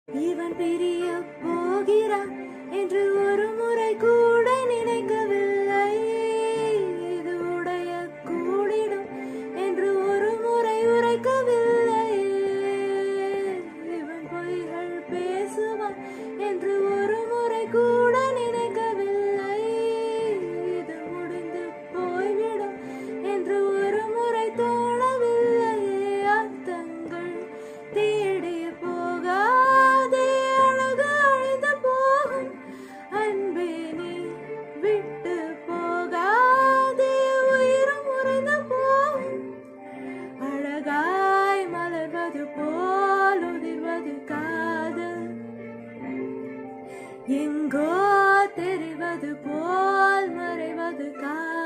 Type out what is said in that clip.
இவன் பிரிய போகிறான் என்று ஒரு முறை கூட நினைக்கவில்லை. இது உடைய கூடிடும் என்று ஒரு முறை உரைக்கவில்லை. இவன் பொய்கள் பேசுவான் என்று ஒரு முறை கூட நினைக்கவில்லை. இது முடிந்து போய்விடும் என்று ஒரு முறை தோணவில்லை. அர்த்தங்கள் தேடி போகாதே, அழகு அழிந்து போகும். அன்பே நீ விட்டு போகாதே, உயிரும் உறைந்து போகும். அழகாய் மலர்வது போல் உதிர்வது காதல், எங்கோ தெரிவது போல் மறைவது காதல்.